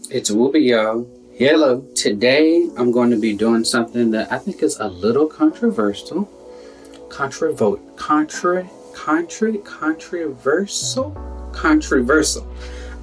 It's Whoopi, y'all. Hello. Today I'm going to be doing something that I think is a little controversial. Controversial.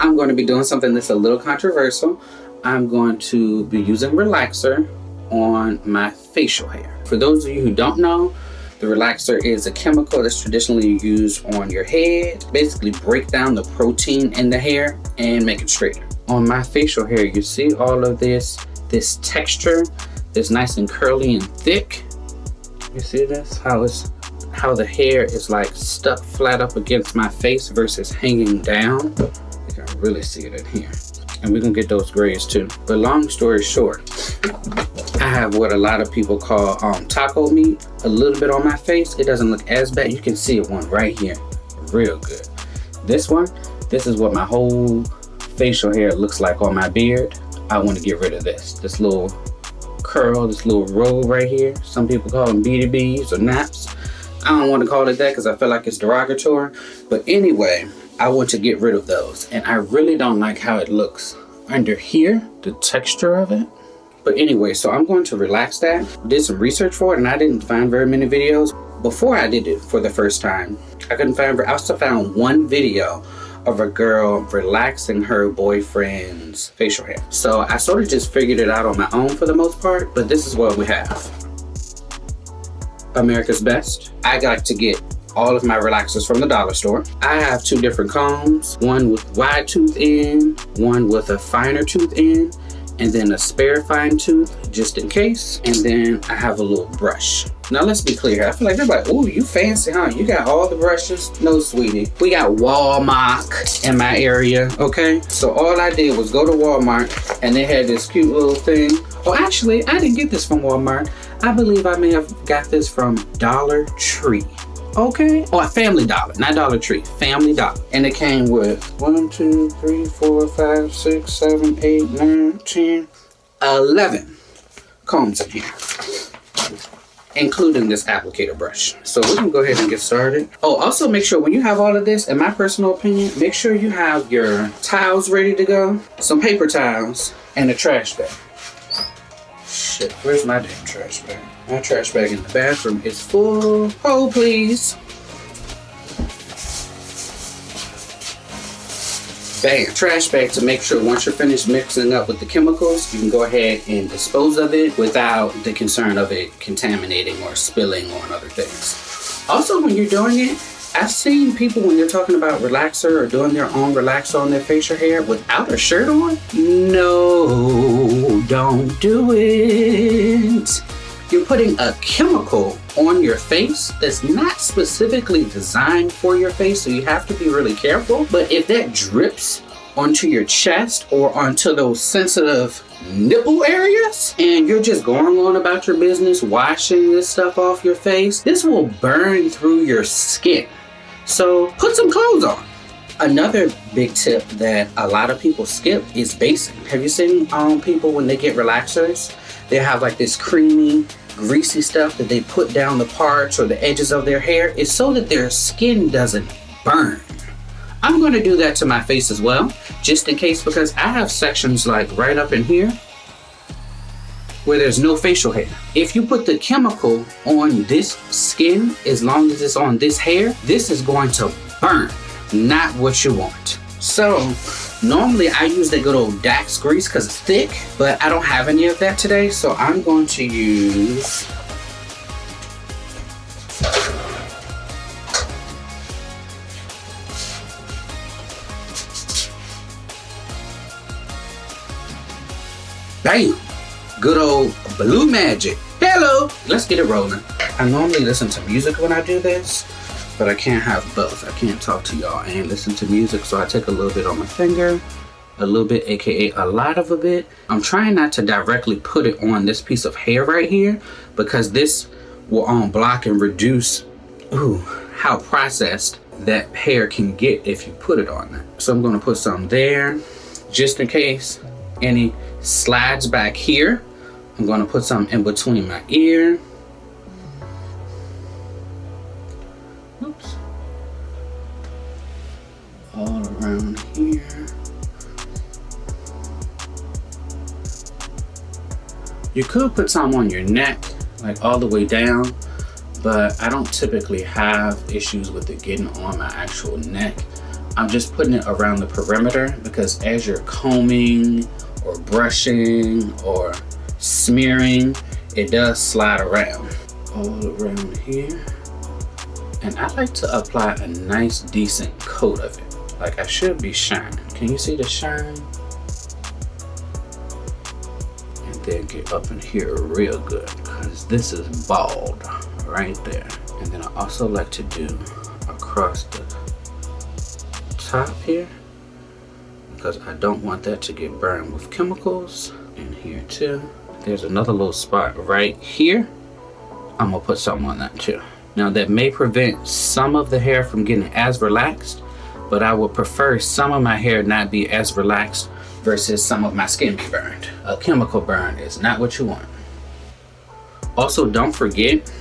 I'm going to be doing something that's a little controversial. I'm going to be using relaxer on my facial hair. For those of you who don't know, the relaxer is a chemical that's traditionally used on your head. Basically break down the protein in the hair and make it straighter. On my facial hair, you see all of this texture that's nice and curly and thick. You see this? How the hair is like stuck flat up against my face versus hanging down. You can really see it in here. And we're gonna get those grays too. But long story short, I have what a lot of people call taco meat a little bit on my face. It doesn't look as bad. You can see one right here, real good. This is what my whole facial hair looks like on my beard. I want to get rid of this little curl, this little roll right here. Some people call them BDBs or naps. I don't want to call it that because I feel like it's derogatory. But anyway, I want to get rid of those. And I really don't like how it looks under here, the texture of it. But anyway, so I'm going to relax that. Did some research for it and I didn't find very many videos. Before I did it for the first time, I also found one video of a girl relaxing her boyfriend's facial hair. So I sort of just figured it out on my own for the most part, but this is what we have. America's Best. I got to get all of my relaxers from the dollar store. I have two different combs, one with wide tooth end, one with a finer tooth end, and then a spare fine tooth just in case. And then I have a little brush. Now let's be clear. I feel like they're like, "Ooh, you fancy, huh? You got all the brushes." No, sweetie. We got Walmart in my area, okay? So all I did was go to Walmart and they had this cute little thing. Oh, actually, I didn't get this from Walmart. I believe I may have got this from Dollar Tree. Okay? Oh, Family Dollar, not Dollar Tree, Family Dollar. And it came with 1, 2, 3, 4, 5, 6, 7, 8, 9, 10, 11 combs in here, including this applicator brush. So we can go ahead and get started. Oh, also make sure when you have all of this, in my personal opinion, make sure you have your towels ready to go, some paper towels, and a trash bag. Shit, where's my damn trash bag? My trash bag in the bathroom is full. Hold, please. Bam, trash bag to make sure once you're finished mixing up with the chemicals, you can go ahead and dispose of it without the concern of it contaminating or spilling on other things. Also, when you're doing it, I've seen people when they're talking about relaxer or doing their own relaxer on their facial hair without a shirt on. No, don't do it. You're putting a chemical on your face that's not specifically designed for your face, so you have to be really careful. But if that drips onto your chest or onto those sensitive nipple areas and you're just going on about your business washing this stuff off your face, this will burn through your skin. So put some clothes on. Another big tip that a lot of people skip is basing. Have you seen people when they get relaxers? They have like this creamy, greasy stuff that they put down the parts or the edges of their hair. It's so that their skin doesn't burn. I'm going to do that to my face as well, just in case, because I have sections like right up in here where there's no facial hair. If you put the chemical on this skin, as long as it's on this hair, this is going to burn, not what you want. So normally I use that good old Dax grease because it's thick, but I don't have any of that today. So I'm going to use bam! Good old Blue Magic. Hello! Let's get it rolling. I normally listen to music when I do this, but I can't have both. I can't talk to y'all and listen to music, so I take a little bit on my finger, a little bit, aka a lot of a bit. I'm trying not to directly put it on this piece of hair right here because this will block and reduce how processed that hair can get if you put it on there. So I'm gonna put some there just in case any slides back here. I'm gonna put some in between my ear. Oops. All around here. You could put some on your neck, like all the way down, but I don't typically have issues with it getting on my actual neck. I'm just putting it around the perimeter because as you're combing or brushing or smearing, it does slide around. All around here. And I like to apply a nice decent coat of it. Like I should be shining. Can you see the shine? And then get up in here real good because this is bald right there. And then I also like to do across the top here because I don't want that to get burned with chemicals. And here too. There's another little spot right here. I'm gonna put something on that too. Now that may prevent some of the hair from getting as relaxed, but I would prefer some of my hair not be as relaxed versus some of my skin be burned. A chemical burn is not what you want. Also, don't forget,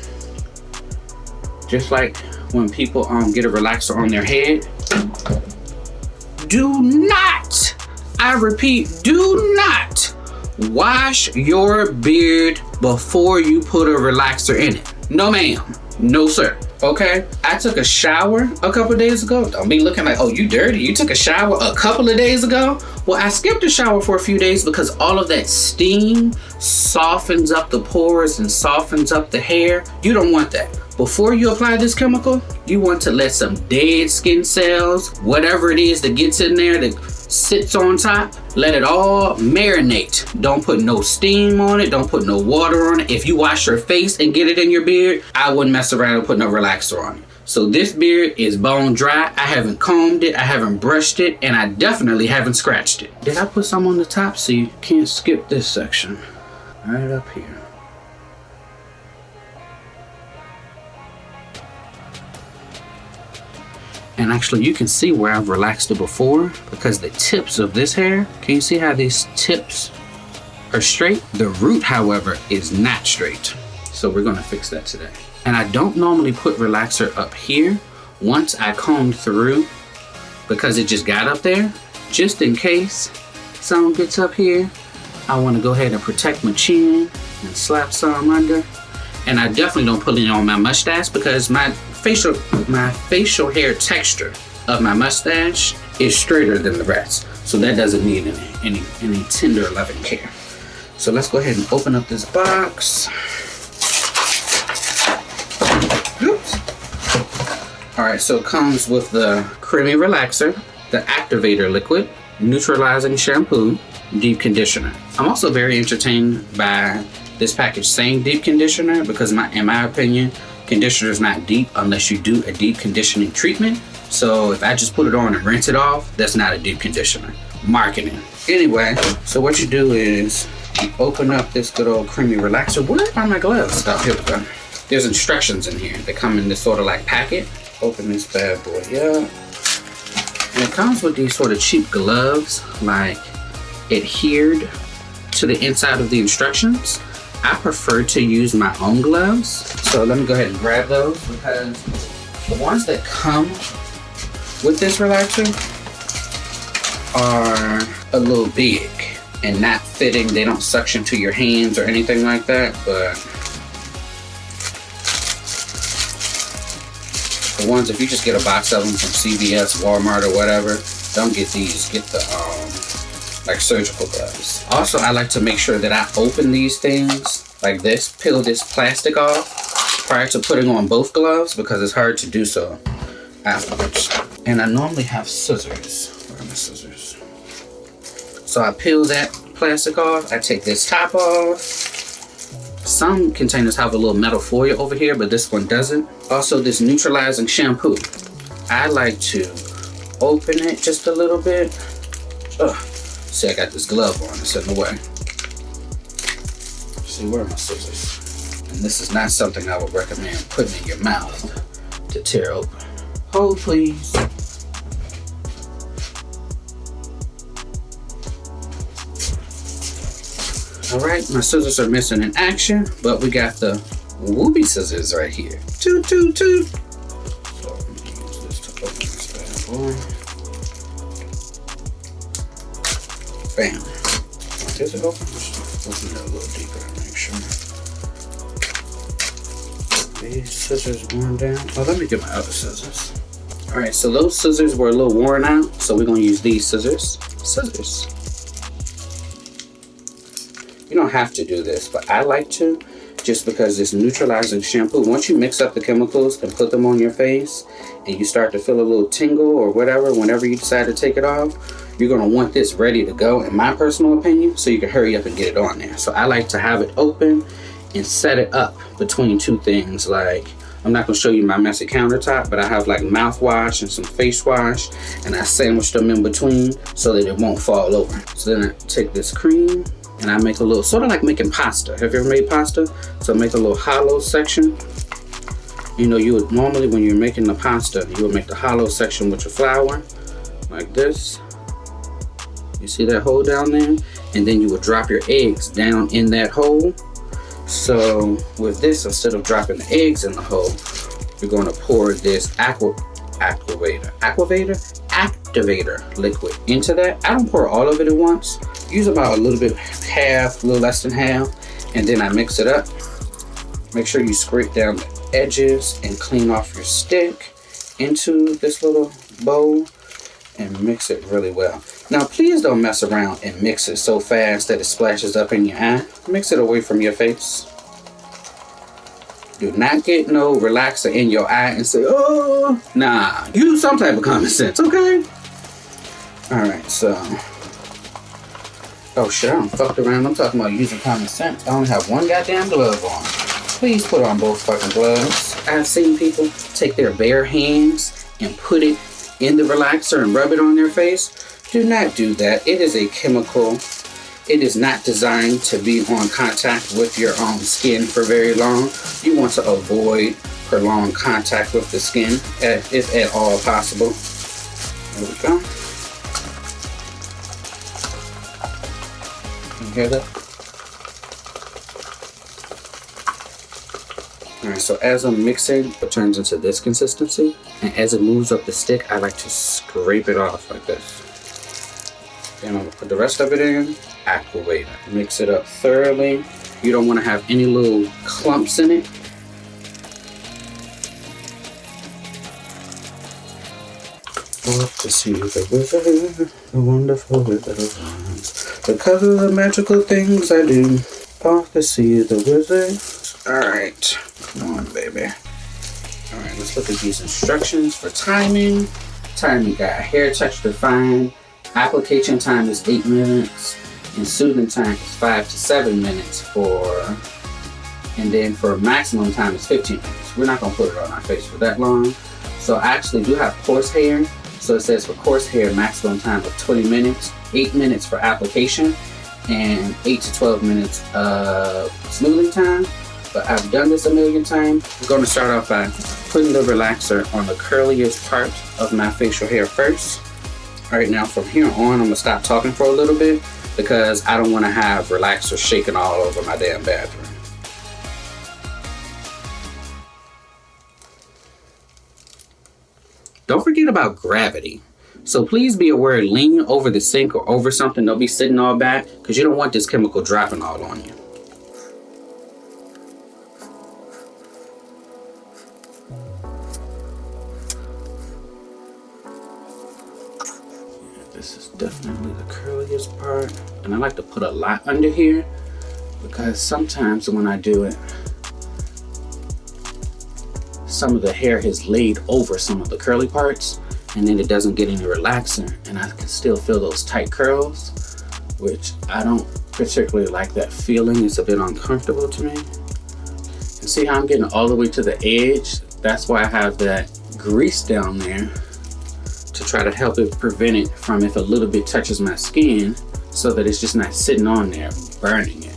just like when people get a relaxer on their head, do not, I repeat, do not wash your beard before you put a relaxer in it. No ma'am, no sir, okay? I took a shower a couple of days ago. Don't be looking like, oh, you dirty, you took a shower a couple of days ago? Well, I skipped a shower for a few days because all of that steam softens up the pores and softens up the hair. You don't want that. Before you apply this chemical, you want to let some dead skin cells, whatever it is that gets in there that sits on top, let it all marinate. Don't put no steam on it. Don't put no water on it. If you wash your face and get it in your beard, I wouldn't mess around and put no relaxer on it. So this beard is bone dry. I haven't combed it. I haven't brushed it. And I definitely haven't scratched it. Did I put some on the top so you can't skip this section? Right up here. And actually you can see where I've relaxed it before because the tips of this hair, can you see how these tips are straight? The root, however, is not straight. So we're gonna fix that today. And I don't normally put relaxer up here once I comb through because it just got up there. Just in case something gets up here, I wanna go ahead and protect my chin and slap some under. And I definitely don't put it on my mustache because my facial hair texture of my mustache is straighter than the rest. So that doesn't need any tender loving care. So let's go ahead and open up this box. Oops. All right, so it comes with the creamy relaxer, the activator liquid, neutralizing shampoo, deep conditioner. I'm also very entertained by this package saying deep conditioner because in my opinion, conditioner is not deep unless you do a deep conditioning treatment. So if I just put it on and rinse it off, that's not a deep conditioner. Marketing. Anyway, so what you do is you open up this good old creamy relaxer. Where are my gloves? Oh, here we go. There's instructions in here. They come in this sort of like packet. Open this bad boy up. And it comes with these sort of cheap gloves, like adhered to the inside of the instructions. I prefer to use my own gloves. So let me go ahead and grab those because the ones that come with this relaxer are a little big and not fitting. They don't suction to your hands or anything like that, but the ones, if you just get a box of them from CVS, Walmart, or whatever, don't get these. Get the like surgical gloves. Also, I like to make sure that I open these things like this, peel this plastic off prior to putting on both gloves because it's hard to do so afterwards. And I normally have scissors. Where are my scissors? So I peel that plastic off. I take this top off. Some containers have a little metal foil over here, but this one doesn't. Also, this neutralizing shampoo. I like to open it just a little bit. Ugh. See, I got this glove on, it's in the way. See, where are my scissors? And this is not something I would recommend putting in your mouth to tear open. Hold, please. All right, my scissors are missing in action, but we got the Whoopee scissors right here. Toot, toot, toot. So Open this bad boy. Bam. Is it open? Open it a little deeper to make sure. These scissors worn down. Oh, let me get my other scissors. Alright, so those scissors were a little worn out, so we're gonna use these scissors. You don't have to do this, but I like to, just because this neutralizing shampoo, once you mix up the chemicals and put them on your face, and you start to feel a little tingle or whatever, whenever you decide to take it off, you're gonna want this ready to go, in my personal opinion, so you can hurry up and get it on there. So I like to have it open and set it up between two things. Like, I'm not gonna show you my messy countertop, but I have like mouthwash and some face wash, and I sandwiched them in between so that it won't fall over. So then I take this cream and I make a little, sort of like making pasta. Have you ever made pasta? So make a little hollow section. You know, you would normally, when you're making the pasta, you would make the hollow section with your flour, like this. You see that hole down there? And then you would drop your eggs down in that hole. So with this, instead of dropping the eggs in the hole, you're gonna pour this activator liquid into that. I don't pour all of it at once. Use about a little bit, half, a little less than half, and then I mix it up. Make sure you scrape down the edges and clean off your stick into this little bowl and mix it really well. Now, please don't mess around and mix it so fast that it splashes up in your eye. Mix it away from your face. Do not get no relaxer in your eye and say, oh, nah. Use some type of common sense, okay? All right, so. Oh shit, I done fucked around. I'm talking about using common sense. I only have one goddamn glove on. Please put on both fucking gloves. I've seen people take their bare hands and put it in the relaxer and rub it on their face. Do not do that. It is a chemical. It is not designed to be on contact with your own skin for very long. You want to avoid prolonged contact with the skin, if at all possible. There we go. Can you hear that? Alright, so as I'm mixing, it turns into this consistency. And as it moves up the stick, I like to scrape it off like this. Then I'm gonna put the rest of it in, Aquavator. Mix it up thoroughly. You don't want to have any little clumps in it. Off to see the wizard, the wonderful wizard of Oz. Because of the magical things I do. Off to see the wizard. Alright, come on, baby. Alright, let's look at these instructions for timing. Timing got hair texture fine. Application time is 8 minutes. And soothing time is 5 to 7 minutes and then for maximum time is 15 minutes. We're not gonna put it on our face for that long. So I actually do have coarse hair. So it says for coarse hair, maximum time of 20 minutes, 8 minutes for application, and 8 to 12 minutes of smoothing time. But I've done this a million times. We're gonna start off by putting the relaxer on the curliest part of my facial hair first. All right, now from here on, I'm gonna stop talking for a little bit because I don't wanna have relaxer shaking all over my damn bathroom. Don't forget about gravity. So please be aware, lean over the sink or over something. Don't be sitting all back because you don't want this chemical dropping all on you. This is definitely the curliest part. And I like to put a lot under here because sometimes when I do it, some of the hair has laid over some of the curly parts and then it doesn't get any relaxer and I can still feel those tight curls, which I don't particularly like that feeling. It's a bit uncomfortable to me. And see how I'm getting all the way to the edge? That's why I have that grease down there to try to help it prevent it from, if a little bit touches my skin, so that it's just not sitting on there burning it.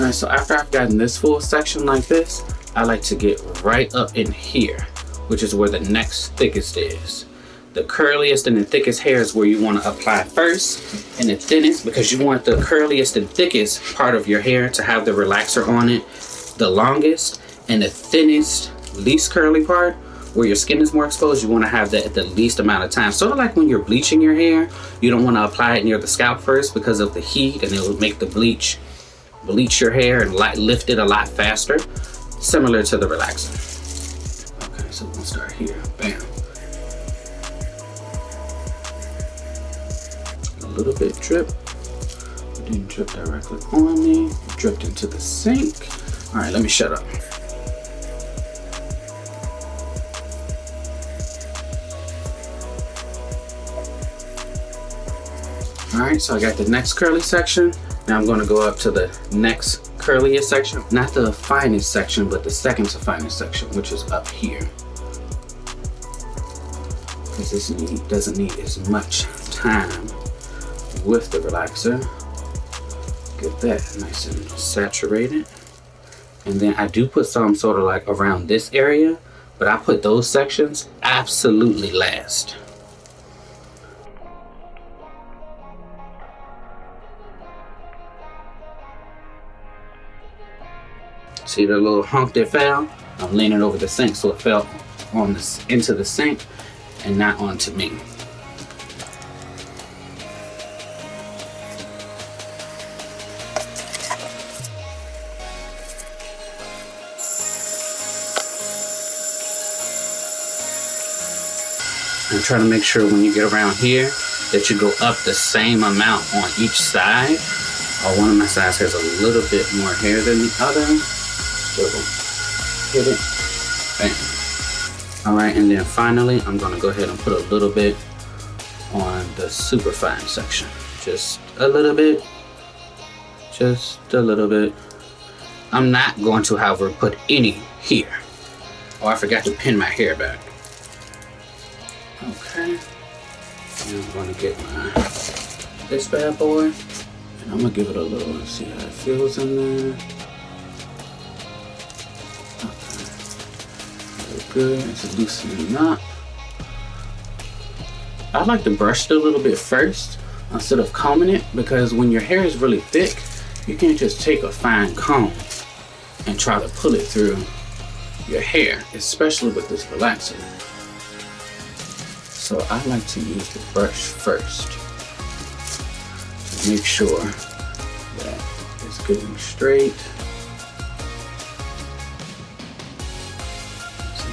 Alright, so after I've gotten this full section like this, I like to get right up in here, which is where the next thickest is. The curliest and the thickest hair is where you want to apply first, and the thinnest, because you want the curliest and thickest part of your hair to have the relaxer on it the longest, and the thinnest, least curly part where your skin is more exposed, you want to have that at the least amount of time. Sort of like when you're bleaching your hair, you don't want to apply it near the scalp first because of the heat, and it will make the bleach your hair and lift it a lot faster, similar to the relaxer. Okay, so we're gonna start here. Bam. A little bit drip. It didn't drip directly on me. It dripped into the sink. All right, let me shut up. All right, so I got the next curly section. Now I'm going to go up to the next curliest section. Not the finest section, but the second to finest section, which is up here. Because this doesn't need as much time with the relaxer. Get that nice and saturated. And then I do put some sort of like around this area, but I put those sections absolutely last. See the little hunk that fell? I'm leaning over the sink so it fell on this into the sink and not onto me. And try to make sure when you get around here that you go up the same amount on each side. One of my sides has a little bit more hair than the other. Hit it. Bam. All right, and then finally, I'm gonna go ahead and put a little bit on the super fine section. Just a little bit. Just a little bit. I'm not going to, however, put any here. Oh, I forgot to pin my hair back. Okay. And I'm gonna get this bad boy, and I'm gonna give it a little and see how it feels in there. Good, it's loosening up. I like to brush it a little bit first instead of combing it, because when your hair is really thick, you can't just take a fine comb and try to pull it through your hair, especially with this relaxer. So I like to use the brush first to make sure that it's getting straight.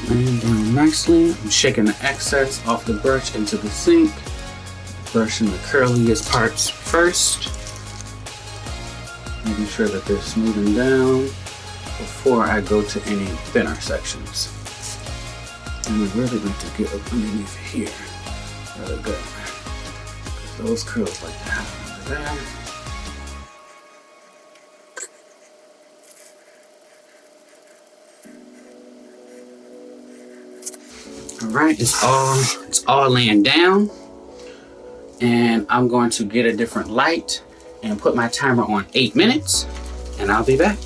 Laying down nicely. I'm shaking the excess off the brush into the sink. Brushing the curliest parts first. Making sure that they're smoothing down before I go to any thinner sections. And I really like to get up underneath here. Really good. Those curls like to happen under there. All right, it's all laying down, and I'm going to get a different light and put my timer on 8 minutes, and I'll be back.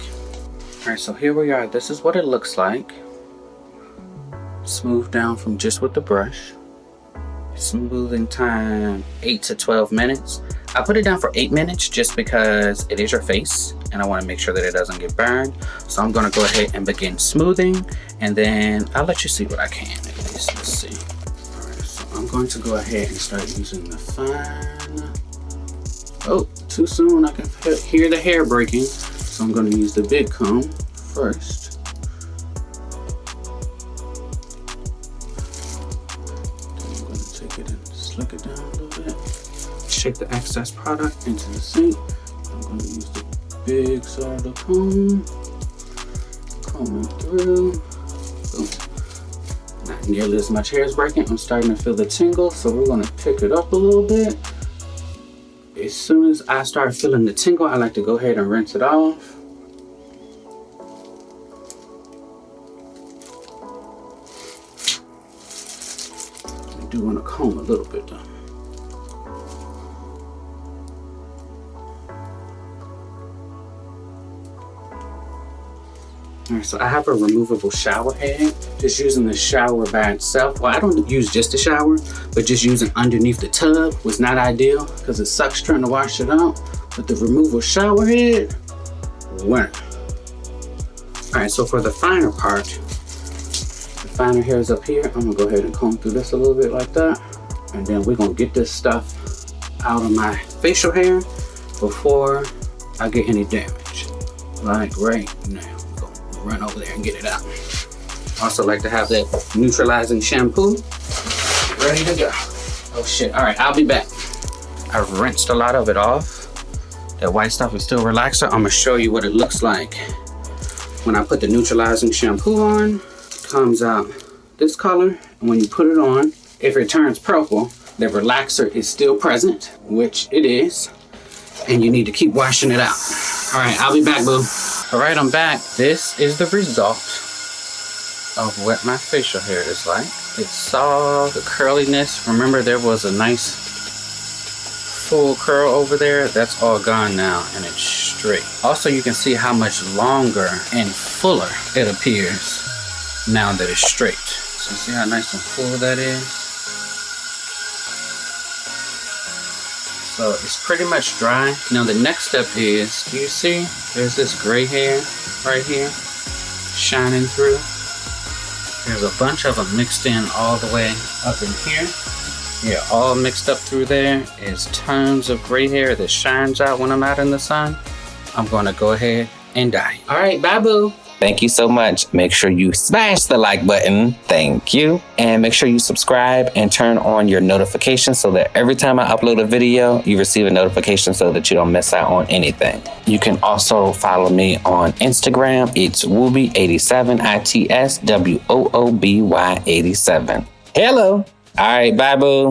All right, so here we are. This is what it looks like. Smooth down from just with the brush. Smoothing time 8 to 12 minutes. I put it down for 8 minutes just because it is your face and I want to make sure that it doesn't get burned. So I'm going to go ahead and begin smoothing, and then I'll let you see what I can at least. Let's see. All right, so I'm going to go ahead and start using the fine. Oh, too soon. I can hear the hair breaking. So I'm going to use the big comb first. Then I'm going to take it and slick it down a little bit. Shake the excess product into the sink. I'm going to use the big side of the comb. Comb it through. Boom. Not nearly as much hair is breaking. I'm starting to feel the tingle, so we're going to pick it up a little bit. As soon as I start feeling the tingle, I like to go ahead and rinse it off. I do want to comb a little bit though. All right, so I have a removable shower head. Just using the shower by itself. Well, I don't use just the shower, but just using underneath the tub was not ideal because it sucks trying to wash it out. But the removable shower head, winner. All right, so for the finer part, the finer hairs up here, I'm gonna go ahead and comb through this a little bit like that. And then we're gonna get this stuff out of my facial hair before I get any damage. Like right now, go run over there and get it out. Also like to have that neutralizing shampoo ready to go. Oh shit, all right, I'll be back. I've rinsed a lot of it off. That white stuff is still relaxer. I'm gonna show you what it looks like when I put the neutralizing shampoo on. It comes out this color, and when you put it on, if it turns purple, the relaxer is still present, which it is, and you need to keep washing it out. All right, I'll be back, boo. All right, I'm back. This is the result of what my facial hair is like. It's soft, the curliness. Remember, there was a nice full curl over there. That's all gone now, and it's straight. Also, you can see how much longer and fuller it appears now that it's straight. So see how nice and full that is? So it's pretty much dry. Now the next step is, do you see? There's this gray hair right here shining through. There's a bunch of them mixed in all the way up in here. Yeah, all mixed up through there is tons of gray hair that shines out when I'm out in the sun. I'm gonna go ahead and dye. All right, bye boo. Thank you so much. Make sure you smash the like button. Thank you. And make sure you subscribe and turn on your notifications so that every time I upload a video, you receive a notification so that you don't miss out on anything. You can also follow me on Instagram. It's Wooby87, ITSWOOBY87. Hello. All right, bye boo.